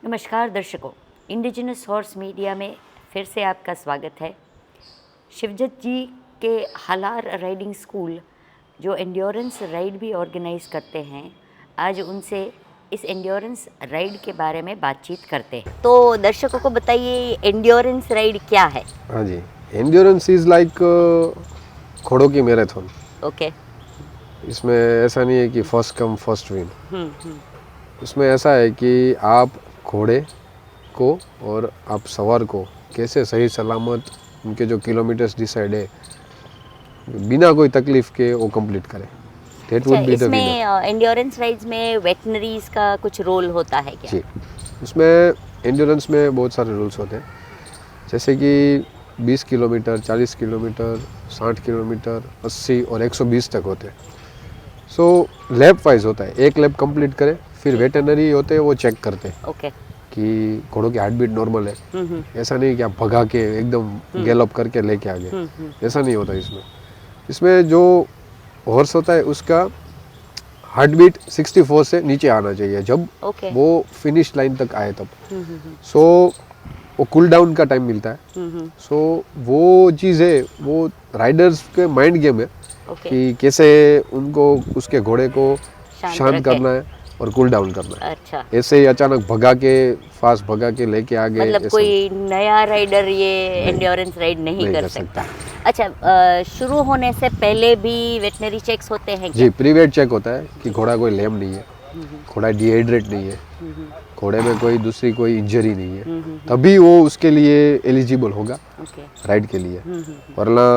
नमस्कार दर्शकों, indigenous horse media में फिर से आपका स्वागत है। शिवजत जी के हालार राइडिंग स्कूल जो एंड्योरेंस राइड भी ऑर्गेनाइज करते हैं, आज उनसे इस एंड्योरेंस राइड के बारे में बातचीत करते हैं। तो दर्शकों को बताइए एंड्योरेंस राइड क्या है। हाँ जी, एंड्योरेंस इज़ लाइक घोड़ों की मैराथन। ओके। इसमें ऐसा नहीं है कि फर्स्ट कम फर्स्ट विन। इसमें ऐसा है कि आप घोड़े को और आप सवार को कैसे सही सलामत उनके जो किलोमीटर्स डिसाइड है बिना कोई तकलीफ के वो कंप्लीट करें। That would be the winner. इसमें एंड्योरेंस राइड्स में वेटनरीज का कुछ रोल होता है क्या? जी, उसमें एंड्योरेंस में बहुत सारे रूल्स होते हैं, जैसे कि 20 किलोमीटर, 40 किलोमीटर, 60 किलोमीटर, 80 और 120 तक होते हैं। सो लैप वाइज होता है, एक लैप कंप्लीट करे फिर वेटरनरी होते हैं वो चेक करते हैं ओके। कि घोड़ों की हार्ट बीट नॉर्मल है। ऐसा नहीं कि आप भगा के एकदम गैलअप करके लेके आ गए, ऐसा नहीं होता इसमें। इसमें जो हॉर्स होता है उसका हार्ट बीट 64 से नीचे आना चाहिए जब वो फिनिश लाइन तक आए तब। सो वो कूल डाउन का टाइम मिलता है। सो वो चीज़ है, वो राइडर्स के माइंड गेम है कि कैसे उनको उसके घोड़े को शांत करना है और कूल डाउन करना है। अच्छा। ऐसे ही अचानक भगा के फास्ट भगा के लेके आ गए, मतलब कोई नया राइडर ये एंड्योरेंस राइड नहीं कर सकता। अच्छा, शुरू होने से पहले भी वेटनरी चेक्स होते हैं क्या? जी, प्री वेट चेक होता है कि घोड़ा कोई लेम नहीं है, घोड़ा डिहाइड्रेट नहीं है, घोड़े में कोई दूसरी कोई इंजरी नहीं है, तभी वो उसके लिए एलिजिबल होगा राइड के लिए, वरना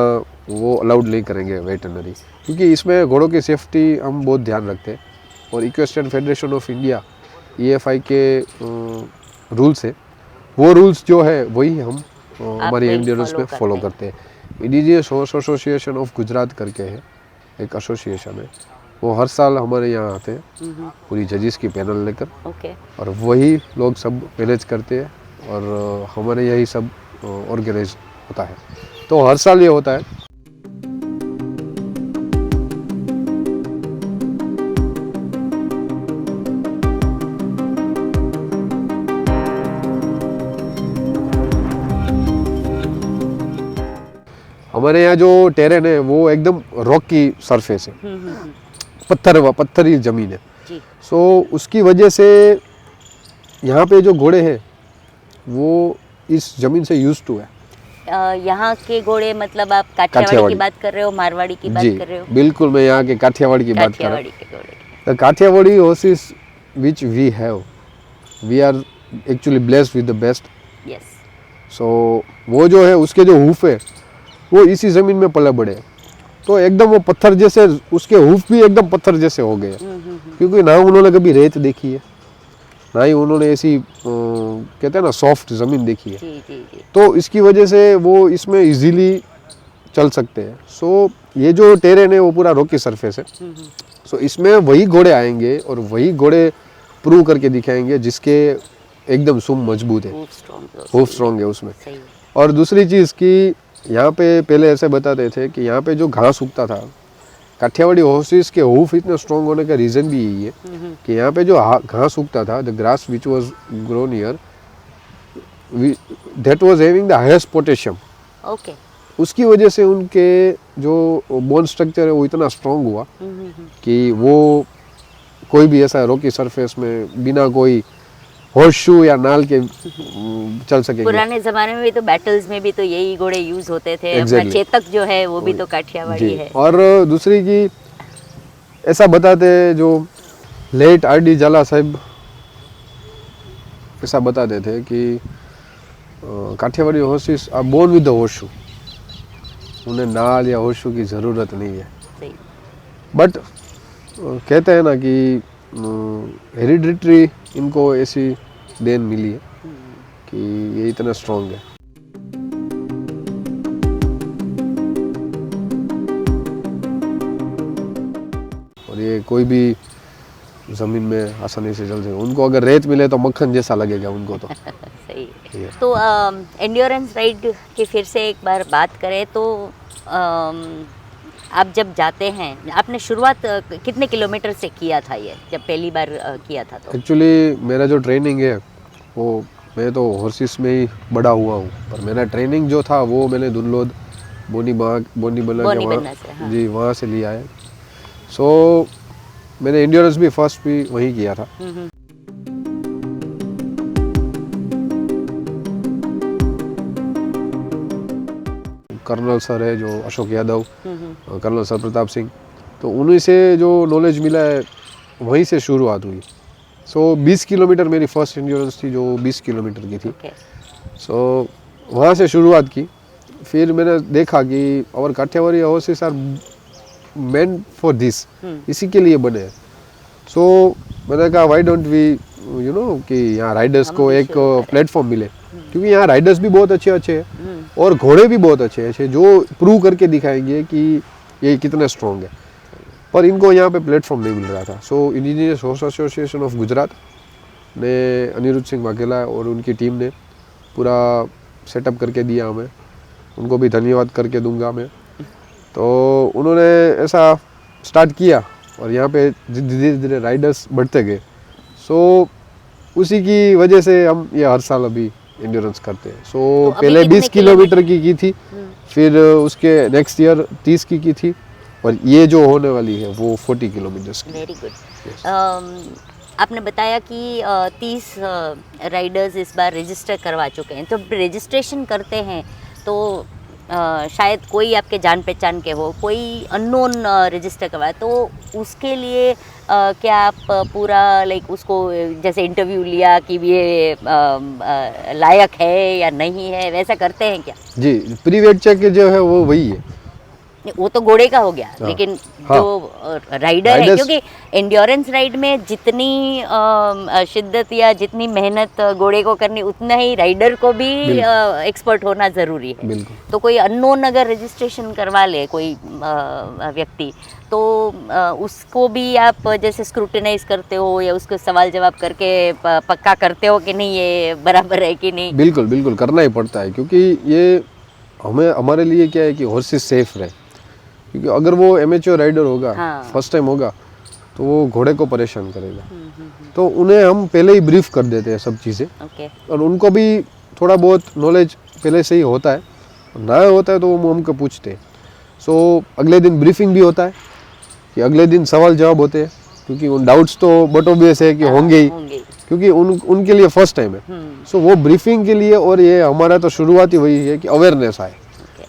वो अलाउड नहीं करेंगे वेटरनरी। क्योंकि इसमें घोड़ों की सेफ्टी हम बहुत ध्यान रखते हैं और equestrian federation of India EFI के रूल्स है, वो रूल्स जो है वही हम हमारी एंड्योरेंस में फॉलो करते हैं। Indigenous horse association of Gujarat करके है एक एसोसिएशन है, वो हर साल हमारे यहाँ आते हैं पूरी जजेस की पैनल लेकर, और वही लोग सब मैनेज करते हैं और हमारे यही सब ऑर्गेनाइज होता है। तो हर साल ये होता है। हमारे यहाँ जो टेरेन है वो एकदम रॉकी सरफेस है, पत्थरी जमीन है। सो उसकी वजह से यहाँ पे जो घोड़े हैं वो इस जमीन से यूज्ड टू है। यहाँ के घोड़े मतलब आप काठियावाड़ी की बात कर रहे हो, मारवाड़ी की बात कर रहे हो? बिल्कुल, मैं यहाँ के काठियावाड़ी की बात कर रहा हूँ। Kathiawadi horses which we have, we are actually blessed with the best. So वो जो है उसके जो हूफ है वो इसी ज़मीन में पले बड़े, तो एकदम वो पत्थर जैसे, उसके हूफ भी एकदम पत्थर जैसे हो गए, क्योंकि ना उन्होंने कभी रेत देखी है, ना ही उन्होंने ऐसी कहते हैं ना सॉफ्ट ज़मीन देखी है। तो इसकी वजह से वो इसमें इजीली चल सकते हैं। सो ये जो टेरेन है वो पूरा रॉकी सरफेस है। सो इसमें वही घोड़े आएंगे और वही घोड़े प्रूव करके दिखाएंगे जिसके एकदम सुम मजबूत है, हूफ स्ट्रॉन्ग है उसमें। और दूसरी चीज़ कि यहाँ पे पहले ऐसे बताते थे कि यहाँ पे जो घास उगता था, काठियावाड़ी हॉर्सेस के हूफ इतने स्ट्रॉन्ग होने का रीज़न भी यही है कि यहाँ पे जो घास उगता था, the grass which was grown here, that was having the highest potassium. उसकी वजह से उनके जो बोन स्ट्रक्चर है वो इतना स्ट्रॉन्ग हुआ कि वो कोई भी ऐसा रॉकी सरफेस में बिना कोई हॉर्स शू या नाल के चल सकेंगे। पुराने जमाने में भी तो बैटल्स में भी तो यही घोड़े यूज होते थे। अपना चेतक जो है वो भी तो काठियावाड़ी है। और दूसरी की ऐसा बताते हैं जो लेट RD जाला साहब ऐसा बताते थे कि Kathiawadi horses are born with the horseshoe, उन्हें नाल या हॉर्स शू की ज़रूरत नहीं है। बट कहते हैं ना कि हेरिडिटरी इनको ऐसी देन मिली है कि ये इतना स्ट्रॉन्ग है। और ये कोई भी ज़मीन में आसानी से चल सके, उनको अगर रेत मिले तो मक्खन जैसा लगेगा उनको तो। सही है। तो एंड्योरेंस राइड की फिर से एक बार बात करें तो आप जब जाते हैं, आपने शुरुआत कितने किलोमीटर से किया था ये, जब पहली बार किया था? तो एक्चुअली मेरा जो ट्रेनिंग है वो मैं तो हॉर्सेस में ही बड़ा हुआ हूँ, पर मेरा ट्रेनिंग जो था वो मैंने दुनलोद बोनी बना के बनना से, हाँ। जी वहाँ से लिया है। सो मैंने एंड्योरेंस भी फर्स्ट भी वहीं किया था। कर्नल सर है जो अशोक यादव, कर्नल सर प्रताप सिंह, तो उन्हीं से जो नॉलेज मिला है वहीं से शुरुआत हुई। सो 20 किलोमीटर मेरी फर्स्ट एंड्योरेंस थी जो 20 किलोमीटर की थी। सो वहाँ से शुरुआत की। फिर मैंने देखा कि और Kathiawadi horses are meant for this, इसी के लिए बने हैं। सो मैंने कहा why don't we you know कि यहाँ राइडर्स को एक प्लेटफॉर्म मिले, क्योंकि यहाँ राइडर्स भी बहुत अच्छे अच्छे हैं और घोड़े भी बहुत अच्छे अच्छे जो प्रूव करके दिखाएंगे कि ये कितने स्ट्रॉन्ग है, पर इनको यहाँ पे प्लेटफॉर्म नहीं मिल रहा था। So indigenous horse association of Gujarat ने अनिरुद्ध सिंह वाघेला और उनकी टीम ने पूरा सेटअप करके दिया हमें, उनको भी धन्यवाद करके दूंगा मैं। तो उन्होंने ऐसा स्टार्ट किया और यहाँ पे धीरे धीरे राइडर्स बढ़ते गए। सो उसी की वजह से हम ये हर साल अभी एंड्योरेंस करते हैं। सो तो पहले 20 किलोमीटर की थी, फिर उसके नेक्स्ट ईयर 30 की थी, और ये जो होने वाली है वो 40 किलोमीटर्स की। Very good. आपने बताया कि 30 राइडर्स इस बार रजिस्टर करवा चुके हैं, तो रजिस्ट्रेशन करते हैं तो शायद कोई आपके जान पहचान के हो, कोई अननोन रजिस्टर करवाए, तो उसके लिए क्या आप पूरा लाइक उसको जैसे इंटरव्यू लिया कि ये लायक है या नहीं है, वैसा करते हैं क्या? जी, प्री वेट चेक जो है वो वही है। वो तो घोड़े का हो गया, लेकिन जो राइडर है, क्योंकि एंड्योरेंस राइड में जितनी शिद्दत या जितनी मेहनत घोड़े को करनी, उतना ही राइडर को भी एक्सपर्ट होना ज़रूरी है। तो कोई अननोन अगर रजिस्ट्रेशन करवा ले कोई व्यक्ति, तो उसको भी आप जैसे स्क्रूटिनाइज करते हो या उसको सवाल जवाब करके पक्का करते हो कि नहीं ये बराबर है कि नहीं? बिल्कुल बिल्कुल करना ही पड़ता है, क्योंकि ये हमारे लिए क्या है कि हॉर्सेस सेफ रहे, क्योंकि अगर वो एमेच्योर राइडर होगा, फर्स्ट टाइम होगा, तो वो घोड़े को परेशान करेगा। तो उन्हें हम पहले ही ब्रीफ कर देते हैं सब चीज़ें, और उनको भी थोड़ा बहुत नॉलेज पहले से ही होता है, ना होता है तो वो हमको पूछते हैं। सो अगले दिन ब्रीफिंग भी होता है कि अगले दिन सवाल जवाब होते हैं, क्योंकि उन डाउट्स तो बट ऑब्वियस है कि होंगे ही, क्योंकि उनके लिए फर्स्ट टाइम है। सो वो ब्रीफिंग के लिए, और ये हमारा तो शुरुआत ही वही है कि अवेयरनेस आए,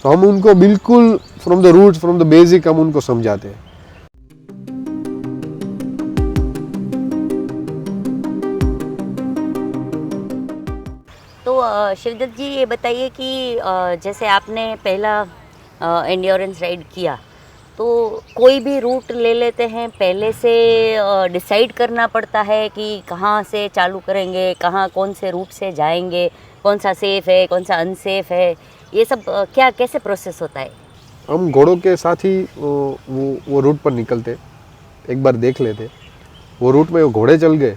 तो हम उनको बिल्कुल from the roots, from the basic हम उनको समझाते हैं। तो शिवदत्त जी ये बताइए कि जैसे आपने पहला एंड्योरेंस राइड किया, तो कोई भी रूट ले लेते हैं, पहले से डिसाइड करना पड़ता है कि कहाँ से चालू करेंगे, कहाँ कौन से रूट से जाएंगे, कौन सा सेफ़ है, कौन सा अनसेफ है, ये सब क्या कैसे प्रोसेस होता है? हम घोड़ों के साथ ही वो रूट पर निकलते, एक बार देख लेते, वो रूट में वो घोड़े चल गए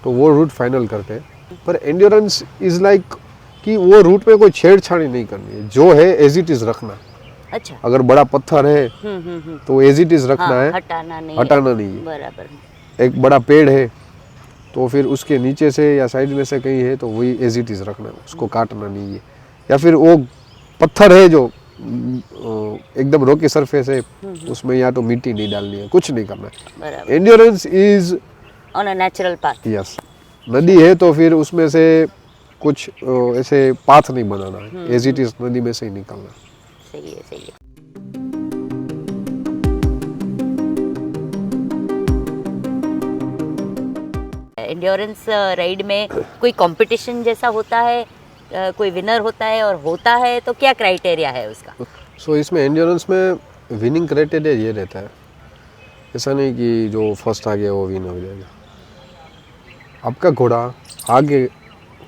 तो वो रूट फाइनल करते। पर एंड्योरेंस इज़ लाइक कि वो रूट में कोई छेड़छाड़ी नहीं करनी है, जो है एज इट इज़ रखना। अच्छा, अगर बड़ा पत्थर है तो एज इट इज़ रखना है, हटाना नहीं है। बराबर। एक बड़ा पेड़ है तो फिर उसके नीचे से या साइड में से कहीं है तो वही एज इट इज़ रखना है, उसको काटना नहीं है। या फिर वो पत्थर है जो एकदम रॉकी सरफेस है, उसमें या तो मिट्टी नहीं डालनी है, कुछ नहीं करना है। Endurance is on a natural path. Yes, नदी है तो फिर उसमें से कुछ ऐसे पाथ नहीं बनाना है, एज इट इज नदी में से ही निकलना। सही है, सही है। एंड्योरेंस राइड में कोई कंपटीशन जैसा होता है, कोई विनर होता है तो क्या क्राइटेरिया है उसका? सो इसमें एंड्योरेंस में विनिंग क्राइटेरिया ये रहता है, ऐसा नहीं कि जो फर्स्ट आ गया वो विन हो जाएगा। आपका घोड़ा आगे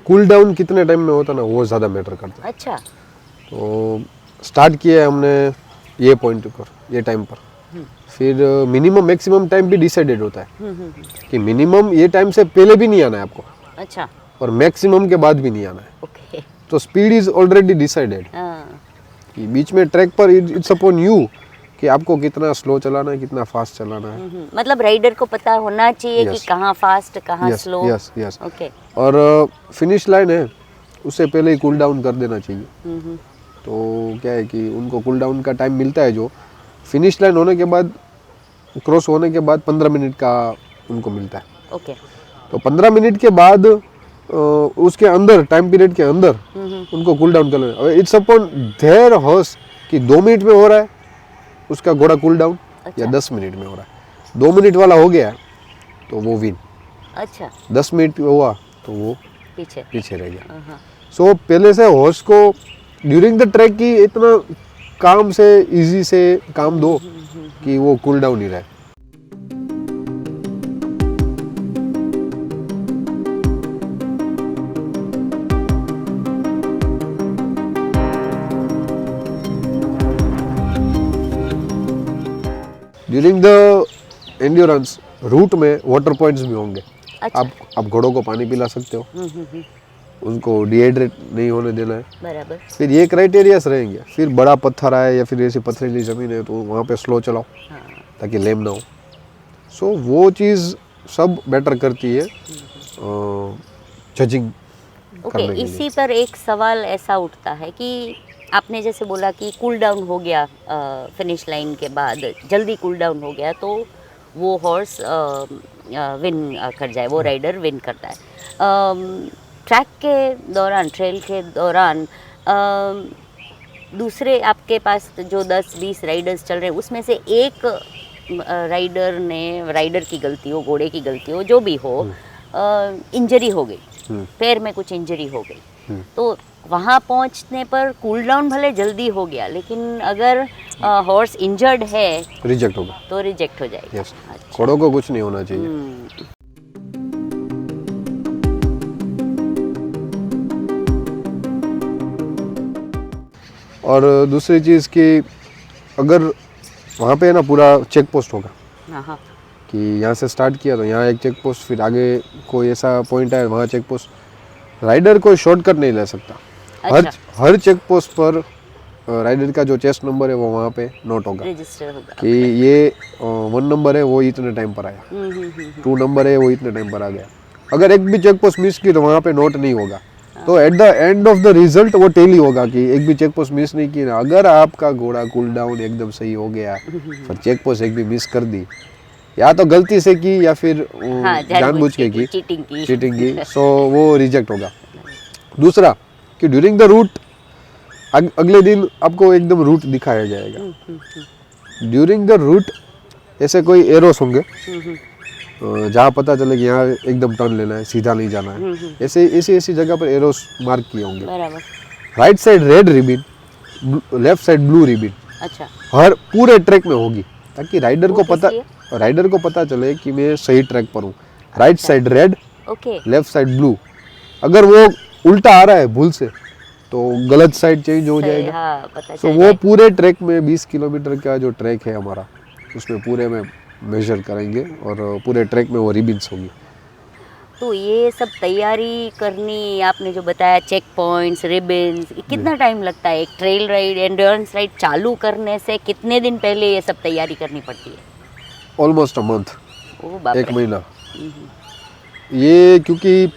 कूल डाउन कितने टाइम में होता है ना, वो ज़्यादा मैटर करता है। अच्छा, तो स्टार्ट किया है हमने ये पॉइंट पर, ये टाइम पर, फिर मिनिमम मैक्सिमम टाइम भी डिसाइडेड होता है कि मिनिमम ये टाइम से पहले भी नहीं आना है आपको। अच्छा, और मैक्सिमम के बाद भी नहीं आना है। ओके। तो स्पीड इज ऑलरेडी डिसाइडेड कि बीच में ट्रैक पर इट्स अपॉन यू कि आपको कितना स्लो चलाना है, कितना फास्ट चलाना है। मतलब राइडर को पता होना चाहिए कि Yes. कहाँ फास्ट कहाँ yes slow. Yes yes. Okay. और फिनिश लाइन है उससे पहले ही कूल डाउन कर देना चाहिए। तो क्या है कि उनको कूल डाउन का टाइम मिलता है, जो फिनिश लाइन होने के बाद, क्रॉस होने के बाद 15 मिनट का उनको मिलता है। ओके। तो 15 मिनट के बाद उसके अंदर, टाइम पीरियड के अंदर उनको कूल डाउन कर लेना। इट्स अपॉन देयर हॉर्स कि 2 मिनट में हो रहा है उसका घोड़ा कूल डाउन या 10 मिनट में हो रहा है। 2 मिनट वाला हो गया तो वो विन, अच्छा 10 मिनट हुआ तो वो पीछे रह गया। सो पहले से हॉर्स को ड्यूरिंग द ट्रैक की इतना काम से, इजी से काम दो कि वो कूल डाउन ही रहे। ड्यूरिंग द एंड्योरेंस रूट में वाटर पॉइंट्स भी होंगे। अच्छा। आप घोड़ों को पानी पिला सकते हो, उनको डिहाइड्रेट नहीं होने देना है। बराबर। फिर ये क्राइटेरियाज रहेंगे। फिर बड़ा पत्थर आए या फिर ऐसी पथरीली ज़मीन है तो वहाँ पे स्लो चलाओ ताकि लेम ना हो। सो वो चीज़ सब बेटर करती है जजिंग ओके। करने के लिए। इसी पर एक सवाल ऐसा उठता है कि आपने जैसे बोला कि कूल डाउन हो गया फिनिश लाइन के बाद, जल्दी कूल डाउन हो गया तो वो हॉर्स विन कर जाए, वो राइडर विन करता है। ट्रैक के दौरान, ट्रेल के दौरान दूसरे आपके पास जो 10-20 राइडर्स चल रहे हैं उसमें से एक राइडर की गलती हो, घोड़े की गलती हो, जो भी हो, इंजरी हो गई, पैर में कुछ इंजरी हो गई, तो वहाँ पहुँचने पर कूल डाउन भले जल्दी हो गया लेकिन अगर हॉर्स इंजर्ड है रिजेक्ट होगा, तो रिजेक्ट हो जाएगा। यस। घोड़ों को कुछ नहीं होना चाहिए। और दूसरी चीज़ कि अगर वहाँ पे ना पूरा चेक पोस्ट होगा हाँ। कि यहाँ से स्टार्ट किया तो यहाँ एक चेक पोस्ट, फिर आगे कोई ऐसा पॉइंट है वहाँ चेक पोस्ट। राइडर कोई शॉर्टकट नहीं ले सकता। अच्छा। हर चेक पोस्ट पर राइडर का जो चेस्ट नंबर है वो वहाँ पे नोट होगा, रजिस्टर होगा कि ये 1 नंबर है वो इतने टाइम पर आया, 2 नंबर है वो इतने टाइम पर आ गया। अगर एक भी चेक पोस्ट मिस की तो वहाँ पे नोट नहीं होगा। तो at the end of the result वो टेली होगा कि एक भी चेक पोस्ट मिस नहीं की ना। अगर आपका घोड़ा कूल डाउन एकदम सही हो गया पर चेक पोस्ट एक भी मिस कर दी, या तो गलती से की या फिर जानबूझ के की, चीटिंग की, सो वो रिजेक्ट होगा। दूसरा कि ड्यूरिंग द रूट, अगले दिन आपको एकदम रूट दिखाया जाएगा। ड्यूरिंग द रूट ऐसे कोई एरोस होंगे जहाँ पता चले कि यहाँ एकदम टर्न लेना है, सीधा नहीं जाना है, ऐसी जगह पर एरोस मार्क किए होंगे। Right side red ribbon, left side blue ribbon. अच्छा। हर पूरे ट्रैक में होगी ताकि राइडर को पता चले कि मैं सही ट्रैक पर हूँ। Right side red, left side blue. अगर वो उल्टा आ रहा है भूल से तो गलत साइड चेंज हो जाएगा। तो वो पूरे ट्रैक में 20 किलोमीटर का जो ट्रैक है हमारा, उसमें पूरे में मेजर करेंगे और पूरे ट्रैक में वो रिबिन्स होगी। तो ये सब तैयारी करनी, आपने जो बताया चेक पॉइंट्स, रिबिन्स, कितना टाइम लगता है? एक ट्रेल राइड, एंड्योरेंस राइड चालू करने से कितने दिन पहले ये सब तैयारी करनी पड़ती है? ऑलमोस्ट अ मंथ, ओह बाप रे। 1 महीना। ये क्योंकि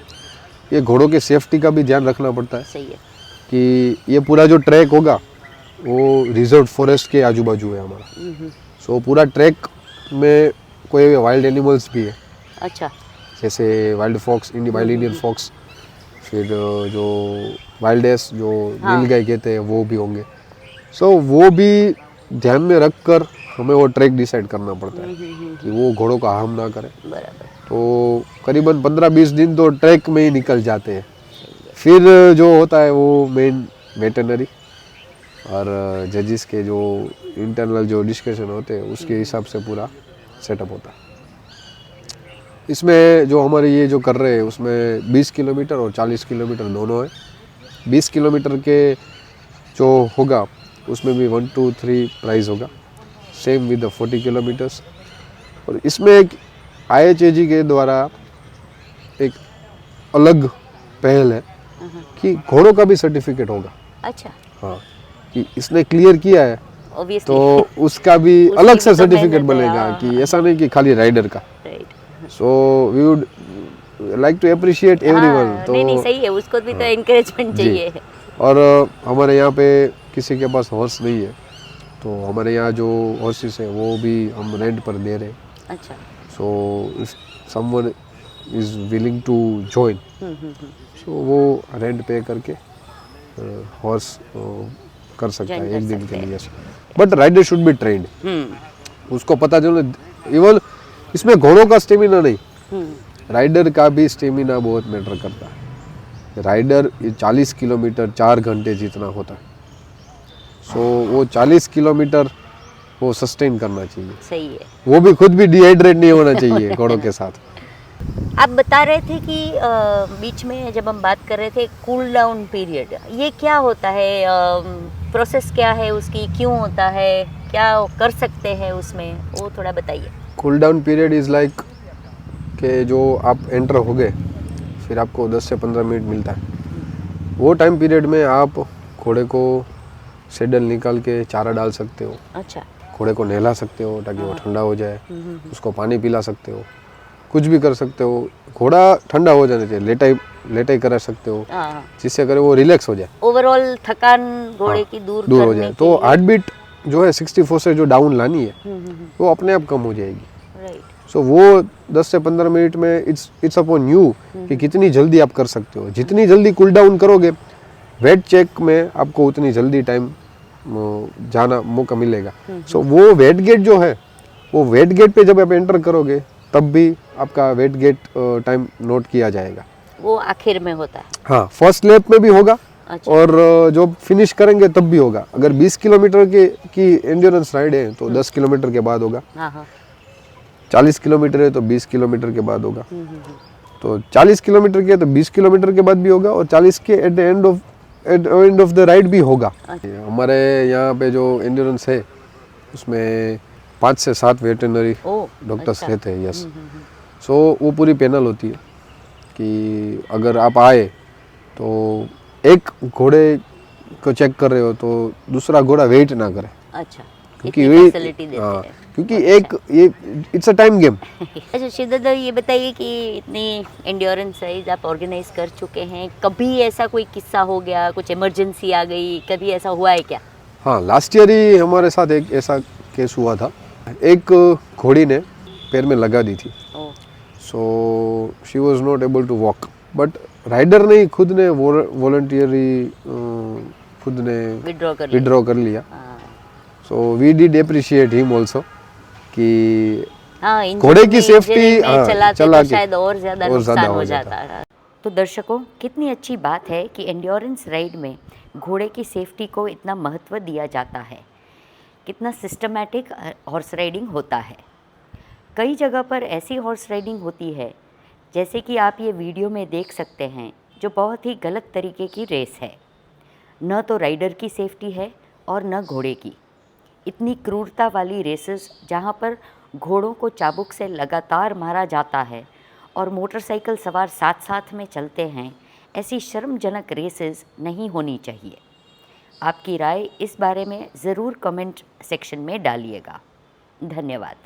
ये घोड़ों की सेफ्टी का भी ध्यान रखना पड़ता है। सही है। कि ये पूरा जो ट्रैक होगा वो रिजर्व फॉरेस्ट के आजू बाजू है हमारा। सो पूरा ट्रैक में कोई वाइल्ड एनिमल्स भी है। अच्छा। जैसे wild fox, wild Indian fox, फिर जो वाइल्ड एस जो नीलगाय कहते हैं वो भी होंगे। सो वो भी ध्यान में रख कर हमें वो ट्रैक डिसाइड करना पड़ता है कि वो घोड़ों का हार्म ना करे। बराबर। तो करीबन 15-20 दिन तो ट्रैक में ही निकल जाते हैं। फिर जो होता है वो मेन वेटरनरी और जजेस के जो इंटरनल जो डिस्कशन होते हैं उसके हिसाब से पूरा सेटअप होता है। इसमें जो हमारे ये जो कर रहे हैं उसमें 20 किलोमीटर और 40 किलोमीटर दोनों है। 20 किलोमीटर के जो होगा उसमें भी 1, 2, 3 प्राइज़ होगा, सेम विद द 40 किलोमीटर्स। और इसमें एक IHAG के द्वारा एक अलग पहल है कि घोड़ों का भी सर्टिफिकेट होगा। अच्छा। हाँ, कि इसने क्लियर किया है ऑब्वियसली। तो उसका भी उसकी अलग भी से तो सर्टिफिकेट मेहनत है, बनेगा हाँ, कि ऐसा नहीं कि खाली राइडर का। Right. So we would like to appreciate everyone. हाँ, तो नहीं नहीं, सही है, उसको भी तो हाँ, एनकरेजमेंट जी। चाहिए। और हमारे यहाँ पे किसी के पास हॉर्स नहीं है, तो हमारे यहाँ जो हॉर्सेस है वो भी हम रेंट पर दे रहे हैं। अच्छा। So if someone is willing to join, so वो रेंट पे करके हॉर्स कर सकता Join है कर एक दिन सकते के हैं। लिए। But rider should be trained. उसको पता चले, इवन इसमें घोड़ों का स्टेमिना नहीं, राइडर का भी स्टेमिना बहुत मैटर करता है। राइडर 40 किलोमीटर 4 घंटे जितना होता है, सो वो 40 किलोमीटर वो सस्टेन करना चाहिए। सही है। वो भी खुद भी डिहाइड्रेट नहीं होना चाहिए घोड़ों के साथ। आप बता रहे थे कि बीच में जब हम बात कर रहे थे कूल डाउन पीरियड, ये क्या होता है, प्रोसेस क्या है उसकी, क्यों होता है, क्या कर सकते हैं उसमें, वो थोड़ा बताइए। Cool down period is like कि जो आप एंटर हो गए, फिर आपको 10 से 15 मिनट मिलता है। वो टाइम पीरियड में आप घोड़े को सेडल निकाल के चारा डाल सकते हो, अच्छा। घोड़े को नहला सकते हो ताकि वो ठंडा हो जाए, उसको पानी पिला सकते हो, कुछ भी कर सकते हो। घोड़ा ठंडा हो जाना चाहिए, लेटाई करा सकते हो, हाँ, जिससे करे वो रिलैक्स हो जाए, ओवरऑल थकान घोड़े हाँ, की दूर हो करने जाए। के तो लिए। हार्ट बीट जो है 64 से जो डाउन लानी है वो अपने आप कम हो जाएगी। राइट। सो वो 10 से 15 मिनट में इट्स अपॉन यू कि कितनी जल्दी आप कर सकते हो। जितनी जल्दी कूल डाउन करोगे, वेट चेक में आपको उतनी जल्दी टाइम जाना मौका मिलेगा। सो वो वेट गेट जो है, वो वेट गेट पे जब आप एंटर करोगे तब भी आपका वेट गेट टाइम नोट किया जाएगा। वो आखिर में होता है। हाँ, फर्स्ट लैप में भी होगा। अच्छा। और जो फिनिश करेंगे तब भी होगा। अगर 20 किलोमीटर की एंड्योरेंस राइड है तो 10 किलोमीटर के बाद होगा, हाँ हाँ। 40 किलोमीटर है तो 20 किलोमीटर के बाद होगा। तो 40 किलोमीटर के है तो 20 किलोमीटर के बाद भी होगा, और 40 के at the end of the ride भी होगा। हमारे यहाँ पे जो एंड्योरेंस है उसमें 5 से 7 वेटरनरी डॉक्टर्स अच्छा। रहते हैं। यस। सो वो पूरी पैनल होती है कि अगर आप आए तो एक घोड़े को चेक कर रहे हो तो दूसरा घोड़ा वेट ना करे। अच्छा, क्योंकि इतनी वे फैसिलिटी देते हाँ, हैं। क्योंकि एक ये इट्स अ टाइम गेम। अच्छा शिवदत्त, ये बताइए कि इतनी एंड्योरेंस राइड आप ऑर्गेनाइज कर चुके हैं, कभी ऐसा कोई किस्सा हो गया, कुछ इमरजेंसी आ गई, कभी ऐसा हुआ है क्या? हाँ, लास्ट ईयर ही हमारे साथ एक ऐसा केस हुआ था। एक घोड़ी ने पैर में लगा दी थी, oh, so she was not able to walk. But rider ने खुद ने वॉलंटियरली खुद ने विड्रॉ कर लिया। हाँ। So we did appreciate him also कि हाँ, घोड़े की सेफ्टी चलाते चला तो के शायद और ज़्यादा और नुकसान ज़्यादा हो हो जाता जाता। है। तो दर्शकों, कितनी अच्छी बात है कि एंड्योरेंस राइड में घोड़े की सेफ्टी को इतना महत्व दिया जाता है, कितना सिस्टमैटिक हॉर्स राइडिंग होता है। कई जगह पर ऐसी हॉर्स राइडिंग होती है, जैसे कि आप ये वीडियो में देख सकते हैं, जो बहुत ही गलत तरीके की रेस है। न तो राइडर की सेफ्टी है और न घोड़े की। इतनी क्रूरता वाली रेसेस जहाँ पर घोड़ों को चाबुक से लगातार मारा जाता है और मोटरसाइकिल सवार साथ साथ में चलते हैं, ऐसी शर्मजनक रेसेस नहीं होनी चाहिए। आपकी राय इस बारे में ज़रूर कमेंट सेक्शन में डालिएगा। धन्यवाद।